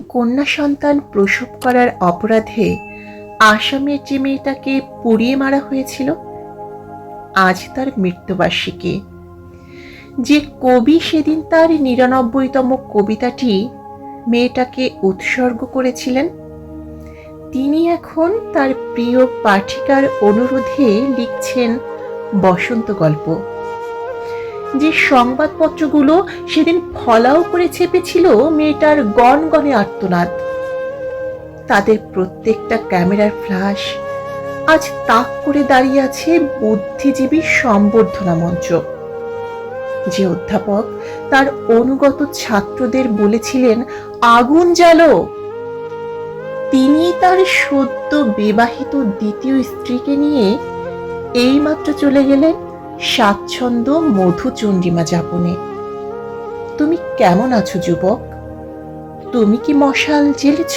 কন্যা সন্তান প্রসব করার অপরাধে আসামের যে মেয়েটাকে পুড়িয়ে মারা হয়েছিল, আজ তার মৃত্যুবার্ষিকী। যে কবি সেদিন তার ৯৯তম কবিতাটি মেয়েটাকে উৎসর্গ করেছিলেন, তিনি এখন তার প্রিয় পাঠিকার অনুরোধে লিখছেন বসন্ত গল্প। যে সংবাদপত্রগুলো সেদিন ফলাও করে চেপেছিল মেয়েটার গনগনে আর্তনাদ, তাদের প্রত্যেকটা ক্যামেরার ফ্ল্যাশ আজ তাক করে দাঁড়িয়ে আছে বুদ্ধিজীবী সম্বর্ধনা মঞ্চ। যে অধ্যাপক তার অনুগত ছাত্রদের বলেছিলেন আগুন জ্বালো, তিনি তার সদ্য বিবাহিত দ্বিতীয় স্ত্রীকে নিয়ে এইমাত্র চলে গেলেন স্বাচ্ছন্দ্য মধুচন্দ্রিমা যাপনে। তুমি কেমন আছো যুবক? তুমি কি মশাল জ্বেলেছ?